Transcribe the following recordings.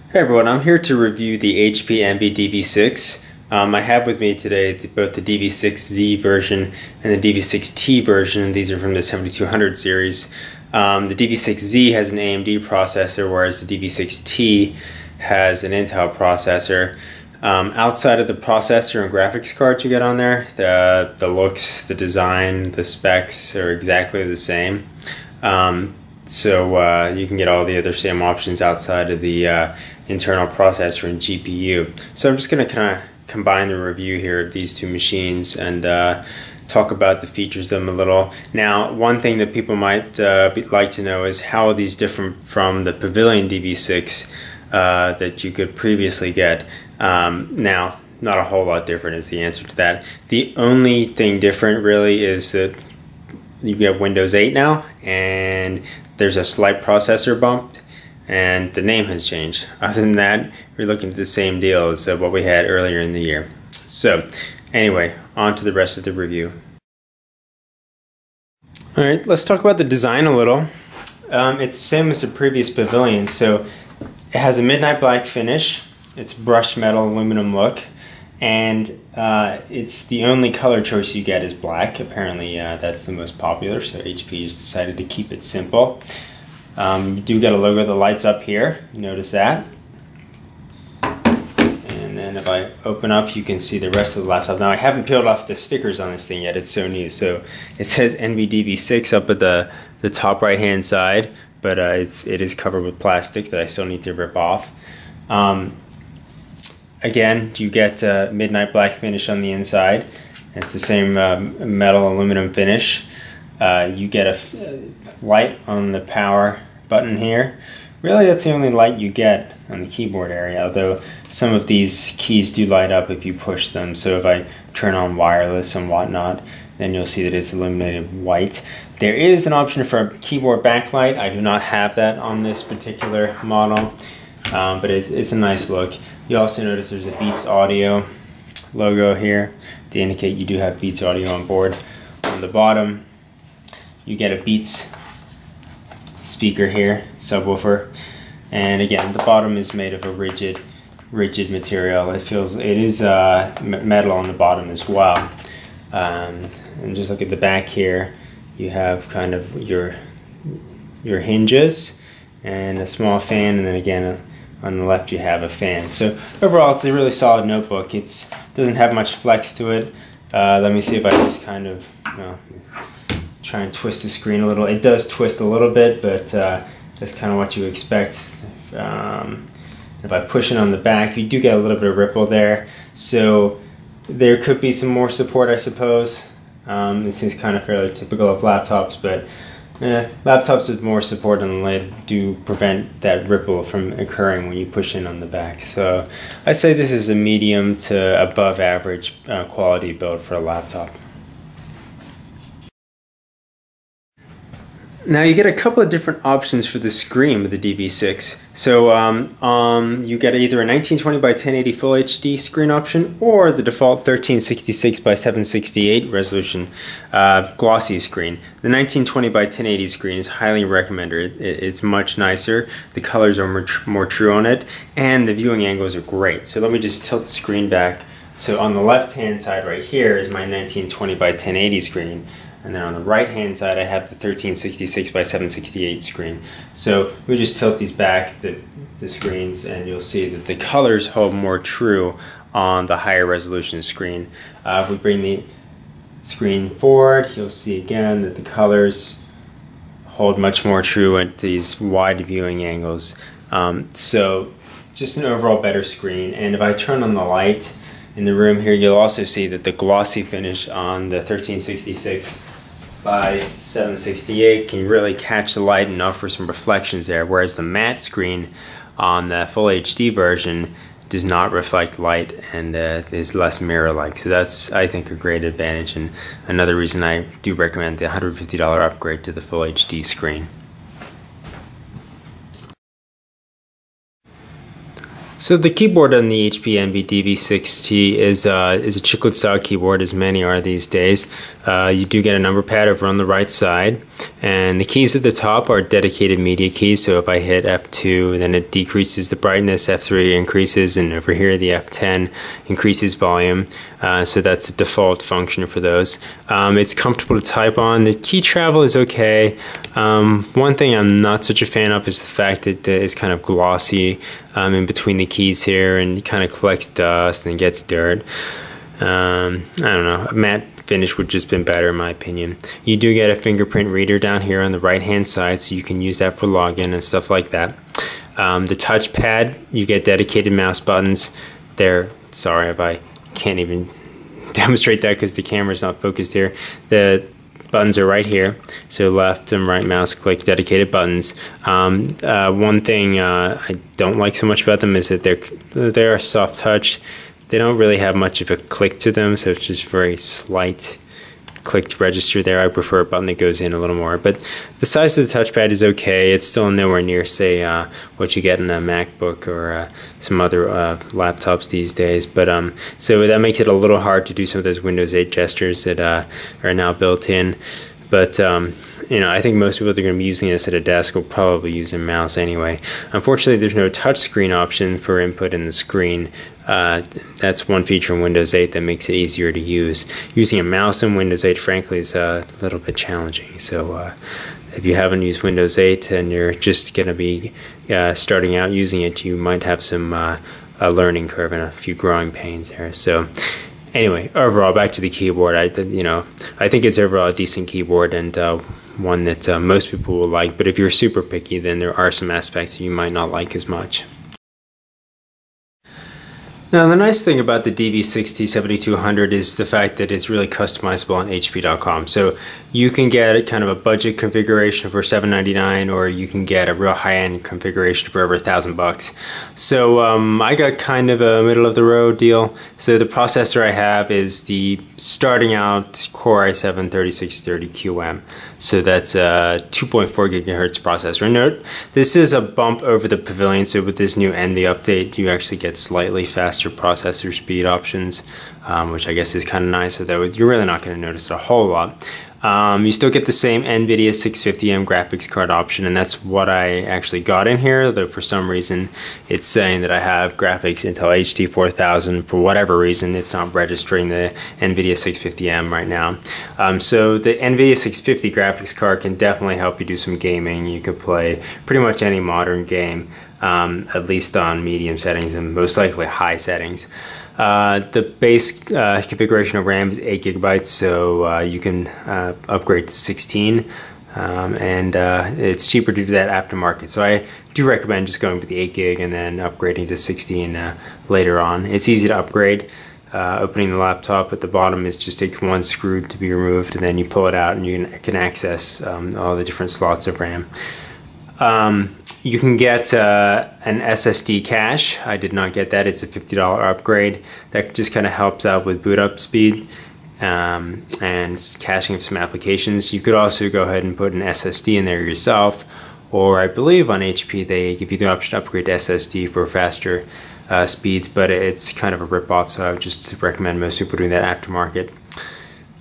Hey everyone, I'm here to review the HP Envy dv6. I have with me today both the dv6z version and the dv6t version. These are from the 7200 series. The dv6z has an AMD processor, whereas the dv6t has an Intel processor. Outside of the processor and graphics cards you get on there, the looks, the design, the specs are exactly the same. So you can get all the other same options outside of the internal processor and GPU. So I'm just going to kind of combine the review here of these two machines and talk about the features of them a little. Now, one thing that people might like to know is how are these different from the Pavilion dv6 that you could previously get. Now, not a whole lot different is the answer to that. The only thing different really is that you get Windows 8 now, and there's a slight processor bump, and the name has changed. Other than that, we're looking at the same deal as what we had earlier in the year. So, anyway, on to the rest of the review. Alright, let's talk about the design a little. It's the same as the previous Pavilion, so it has a midnight black finish. It's brushed metal aluminum look, and it's the only color choice you get is black. Apparently that's the most popular, so HP has decided to keep it simple. You do get a logo that lights up here, you notice that. And then if I open up, you can see the rest of the laptop. Now I haven't peeled off the stickers on this thing yet, it's so new. So it says Envy dv6 up at the top right hand side, but it is covered with plastic that I still need to rip off. Again, you get midnight black finish on the inside. It's the same metal aluminum finish. You get a light on the power button here. Really, that's the only light you get on the keyboard area, although some of these keys do light up if you push them. So if I turn on wireless and whatnot, then you'll see that it's illuminated white. There is an option for a keyboard backlight. I do not have that on this particular model, but it's a nice look. You also notice there's a Beats Audio logo here to indicate you do have Beats Audio on board. On the bottom, you get a Beats speaker here, subwoofer, and again, the bottom is made of a rigid material. It is metal on the bottom as well. And just look at the back here. You have kind of your hinges and a small fan, and then again on the left you have a fan. So overall, it's a really solid notebook. It doesn't have much flex to it. Let me see if I just kind of try and twist the screen a little. It does twist a little bit, but that's kind of what you expect. If I push it on the back, you do get a little bit of ripple there. So there could be some more support, I suppose. This is kind of fairly typical of laptops, but laptops with more support on the lid do prevent that ripple from occurring when you push in on the back. So I'd say this is a medium to above average quality build for a laptop. Now you get a couple of different options for the screen with the dv6. So you get either a 1920 by 1080 Full HD screen option or the default 1366 by 768 resolution glossy screen. The 1920 by 1080 screen is highly recommended. It's much nicer. The colors are more true on it, and the viewing angles are great. So let me just tilt the screen back. So on the left hand side right here is my 1920 by 1080 screen. And then on the right hand side I have the 1366 by 768 screen. So we just tilt these back, the screens, and you'll see that the colors hold more true on the higher resolution screen. If we bring the screen forward, you'll see again that the colors hold much more true at these wide viewing angles. So just an overall better screen. And if I turn on the light in the room here, you'll also see that the glossy finish on the 1366 by 768 can really catch the light and offer some reflections there, whereas the matte screen on the Full HD version does not reflect light and is less mirror-like. So that's, I think, a great advantage, and another reason I do recommend the $150 upgrade to the Full HD screen. So the keyboard on the HP Envy dv6t is a chiclet style keyboard, as many are these days. You do get a number pad over on the right side, and the keys at the top are dedicated media keys. So if I hit F2, then it decreases the brightness, F3 increases, and over here the F10 increases volume. So that's a default function for those. It's comfortable to type on. The key travel is okay. One thing I'm not such a fan of is the fact that it's kind of glossy in between the keys here, and it kind of collects dust and gets dirt. I don't know, a matte finish would just been better in my opinion. You do get a fingerprint reader down here on the right hand side, so you can use that for login and stuff like that. The touchpad, you get dedicated mouse buttons there. Sorry if I can't even demonstrate that because the camera's not focused here. The buttons are right here, so left and right mouse click, dedicated buttons. One thing I don't like so much about them is that they're a soft touch. They don't really have much of a click to them, so it's just very slight click to register there. I prefer a button that goes in a little more, but the size of the touchpad is okay. It's still nowhere near, say, what you get in a MacBook or some other laptops these days, but so that makes it a little hard to do some of those Windows 8 gestures that are now built in. But you know, I think most people that are going to be using this at a desk will probably use a mouse anyway. Unfortunately, there's no touch screen option for input in the screen. That's one feature in Windows 8 that makes it easier to use. Using a mouse in Windows 8, frankly, is a little bit challenging. So if you haven't used Windows 8 and you're just going to be starting out using it, you might have some a learning curve and a few growing pains there. So anyway, overall, back to the keyboard. I think it's overall a decent keyboard and one that most people will like. But if you're super picky, then there are some aspects that you might not like as much. Now, the nice thing about the dv6t-7200 is the fact that it's really customizable on hp.com. So you can get kind of a budget configuration for $799, or you can get a real high-end configuration for over $1,000. So I got kind of a middle-of-the-road deal. So the processor I have is the starting out Core i7-3630QM. So that's a 2.4 gigahertz processor. Note, this is a bump over the Pavilion, so with this new Envy update, you actually get slightly faster processor speed options, which I guess is kind of nice. So that you're really not going to notice it a whole lot. You still get the same Nvidia 650M graphics card option, and that's what I actually got in here, though for some reason it's saying that I have graphics Intel HD 4000. For whatever reason, it's not registering the Nvidia 650M right now. So the Nvidia 650 graphics card can definitely help you do some gaming. You could play pretty much any modern game, at least on medium settings and most likely high settings. The base configuration of RAM is 8 gigabytes, so you can upgrade to 16, and it's cheaper to do that aftermarket. So I do recommend just going with the 8 gig and then upgrading to 16 later on. It's easy to upgrade. Opening the laptop at the bottom just takes one screw to be removed, and then you pull it out and you can access all the different slots of RAM. You can get an SSD cache. I did not get that. It's a $50 upgrade. That just kind of helps out with boot up speed and caching of some applications. You could also go ahead and put an SSD in there yourself, or I believe on HP they give you the option to upgrade to SSD for faster speeds, but it's kind of a rip-off, so I would just recommend most people doing that aftermarket.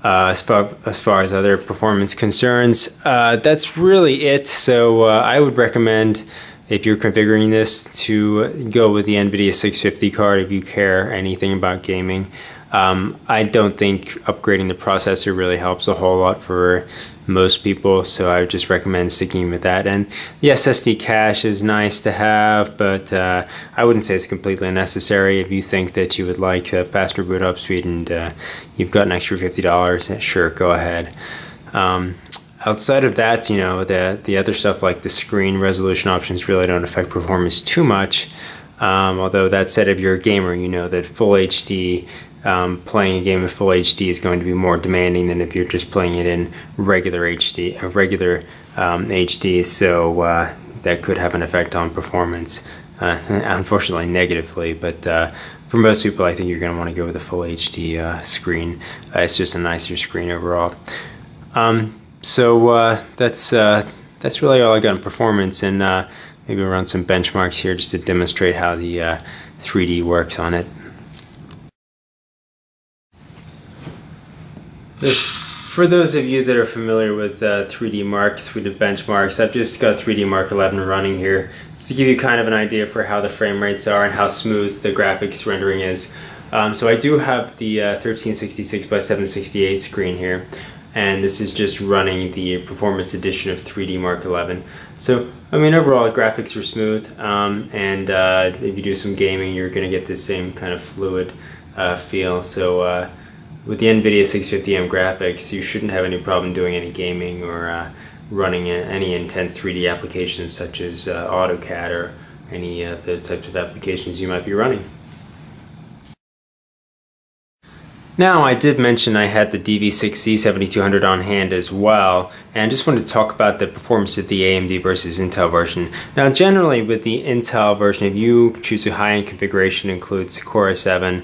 As far as other performance concerns, that's really it. So I would recommend, if you're configuring this, to go with the Nvidia 650 card if you care anything about gaming. I don't think upgrading the processor really helps a whole lot for most people, so I would just recommend sticking with that. And the SSD cache is nice to have, but I wouldn't say it's completely unnecessary. If you think that you would like a faster boot up speed and you've got an extra $50, sure, go ahead. Outside of that, you know, the other stuff like the screen resolution options really don't affect performance too much. Although that said, if you're a gamer, you know that full HD, playing a game in full HD is going to be more demanding than if you're just playing it in regular HD, HD. So that could have an effect on performance, unfortunately negatively. But for most people, I think you're going to want to go with a full HD screen. It's just a nicer screen overall. So that's really all I got on performance. And maybe run some benchmarks here just to demonstrate how the 3D works on it. For those of you that are familiar with 3D Mark suite of benchmarks, I've just got 3D Mark 11 running here to give you kind of an idea for how the frame rates are and how smooth the graphics rendering is. So I do have the 1366 by 768 screen here, and this is just running the performance edition of 3D Mark 11. So I mean, overall the graphics are smooth, and if you do some gaming, you're going to get this same kind of fluid feel. So with the Nvidia 650M graphics, you shouldn't have any problem doing any gaming or running any intense 3D applications such as AutoCAD or any of those types of applications you might be running. Now, I did mention I had the dv6t-7200 on hand as well, and I just wanted to talk about the performance of the AMD versus Intel version. Now, generally with the Intel version, if you choose a high-end configuration, includes Core i7,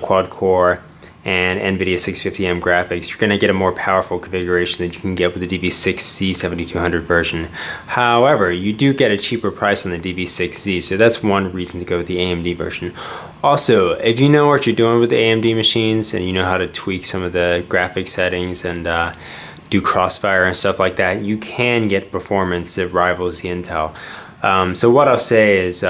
quad-core, and Nvidia 650M graphics, you're going to get a more powerful configuration that you can get with the dv6t-7200 version. However, you do get a cheaper price on the dv6z, so that's one reason to go with the AMD version. Also, if you know what you're doing with the AMD machines and you know how to tweak some of the graphic settings and do crossfire and stuff like that, you can get performance that rivals the Intel. So what I'll say is,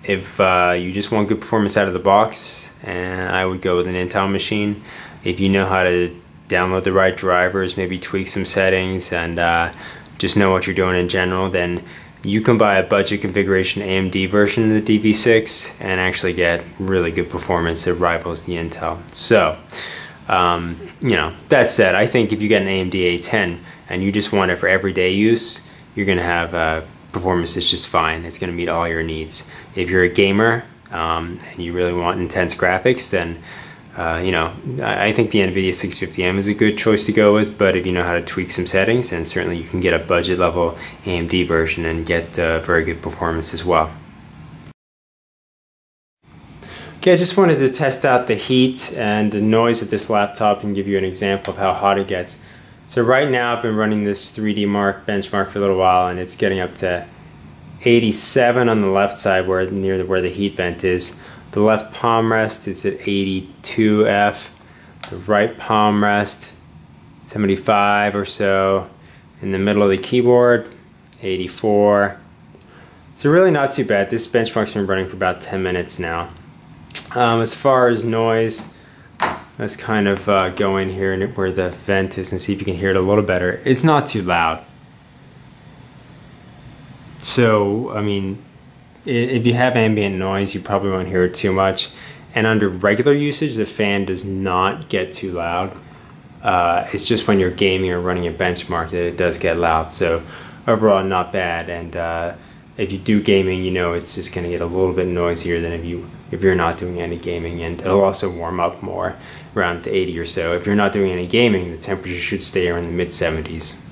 if you just want good performance out of the box, I would go with an Intel machine. If you know how to download the right drivers, maybe tweak some settings, and just know what you're doing in general, then you can buy a budget configuration AMD version of the DV6 and actually get really good performance that rivals the Intel. So, you know, that said, I think if you get an AMD A10 and you just want it for everyday use, you're going to have performance is just fine. It's going to meet all your needs. If you're a gamer and you really want intense graphics, then you know, I think the Nvidia 650M is a good choice to go with, but if you know how to tweak some settings, then certainly you can get a budget level AMD version and get very good performance as well. Okay, I just wanted to test out the heat and the noise of this laptop and give you an example of how hot it gets. So right now I've been running this 3D Mark benchmark for a little while, and it's getting up to 87 on the left side near where the heat vent is. The left palm rest is at 82F. The right palm rest, 75 or so. In the middle of the keyboard, 84. So really not too bad. This benchmark's been running for about 10 minutes now. As far as noise, let's kind of go in here where the vent is and see if you can hear it a little better. It's not too loud. So, I mean, if you have ambient noise, you probably won't hear it too much. And under regular usage, the fan does not get too loud. It's just when you're gaming or running a benchmark that it does get loud. So overall, not bad. And if you do gaming, you know it's just going to get a little bit noisier than if you're not doing any gaming. And it'll also warm up more around the 80 or so. If you're not doing any gaming, the temperature should stay around the mid-70s.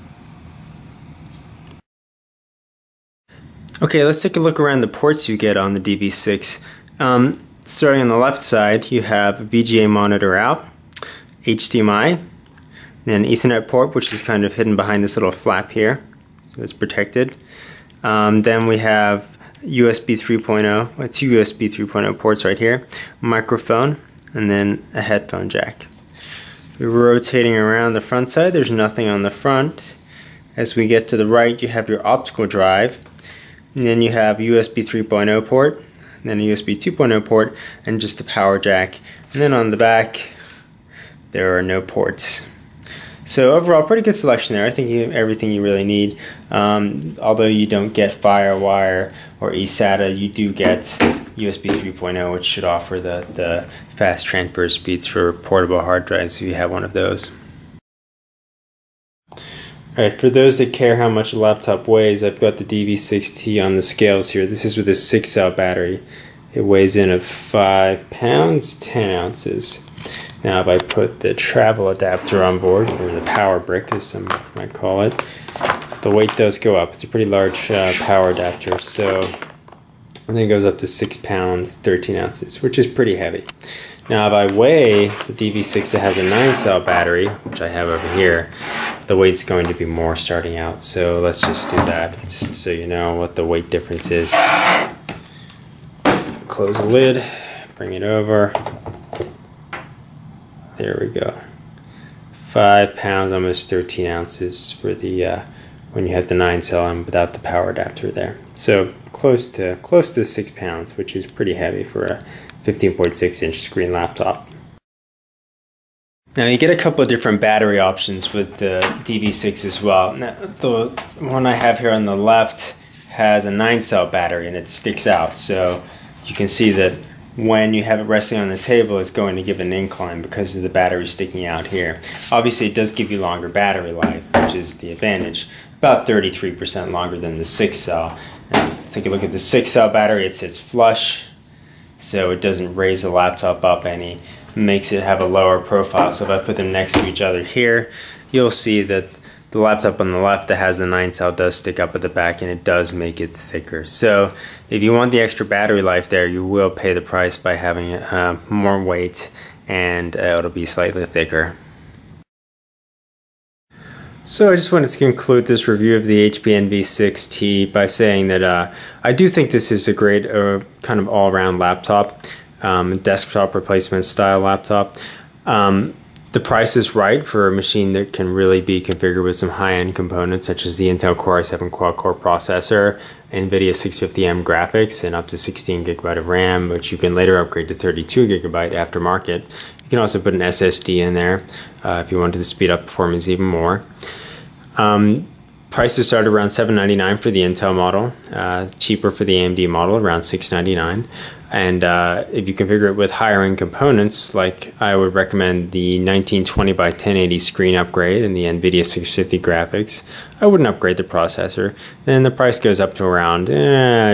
Okay, let's take a look around the ports you get on the DV6. Starting on the left side, you have a VGA monitor out, HDMI, then Ethernet port, which is kind of hidden behind this little flap here, so it's protected. Then we have USB 3.0, two USB 3.0 ports right here, microphone, and then a headphone jack. We're rotating around the front side. There's nothing on the front. As we get to the right, you have your optical drive. And then you have USB 3.0 port, then a USB 2.0 port, and just a power jack. And then on the back, there are no ports. So overall, pretty good selection there. I think you have everything you really need. Although you don't get FireWire or eSATA, you do get USB 3.0, which should offer the fast transfer speeds for portable hard drives if you have one of those. Alright, for those that care how much a laptop weighs, I've got the dv6t on the scales here. This is with a 6-cell battery. It weighs in at 5 pounds, 10 ounces. Now if I put the travel adapter on board, or the power brick as some might call it, the weight does go up. It's a pretty large power adapter, so I think it goes up to 6 pounds, 13 ounces, which is pretty heavy. Now by weigh, the dv6 that has a 9-cell battery, which I have over here, the weight's going to be more starting out. So let's just do that, just so you know what the weight difference is. Close the lid, bring it over. There we go. 5 pounds, almost 13 ounces for the when you have the 9-cell and without the power adapter there. So close to 6 pounds, which is pretty heavy for a 15.6-inch screen laptop. Now you get a couple of different battery options with the dv6 as well. Now, the one I have here on the left has a 9-cell battery and it sticks out, so you can see that when you have it resting on the table, it's going to give an incline because of the battery sticking out here. Obviously, it does give you longer battery life, which is the advantage. About 33% longer than the 6-cell. Take a look at the 6-cell battery. It sits flush, so it doesn't raise the laptop up any. Makes it have a lower profile. So if I put them next to each other here, you'll see that the laptop on the left that has the 9-cell does stick up at the back, and it does make it thicker. So if you want the extra battery life there, you will pay the price by having more weight, and it'll be slightly thicker. So I just wanted to conclude this review of the HP Nv6T by saying that I do think this is a great kind of all-around laptop, desktop replacement style laptop. The price is right for a machine that can really be configured with some high-end components such as the Intel Core i7 quad-core processor, Nvidia 650M graphics, and up to 16 GB of RAM, which you can later upgrade to 32 GB aftermarket. You can also put an SSD in there if you wanted to speed up performance even more. Prices start around $799 for the Intel model, cheaper for the AMD model, around $699. And if you configure it with higher end components, like I would recommend the 1920 by 1080 screen upgrade and the Nvidia 650 graphics, I wouldn't upgrade the processor. Then the price goes up to around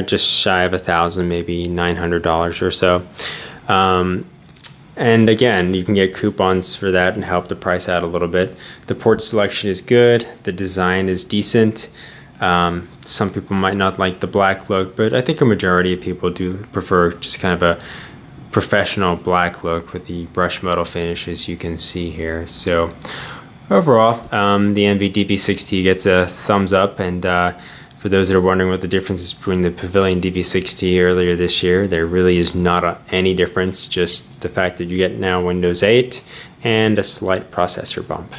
just shy of $1,000, maybe $900 or so. And again, you can get coupons for that and help the price out a little bit. The port selection is good, the design is decent. Some people might not like the black look, but I think a majority of people do prefer just kind of a professional black look with the brushed metal finish, as you can see here. So overall, the dv6t gets a thumbs up, and for those that are wondering what the difference is between the Pavilion dv6t earlier this year, there really is not any difference, just the fact that you get now Windows 8 and a slight processor bump.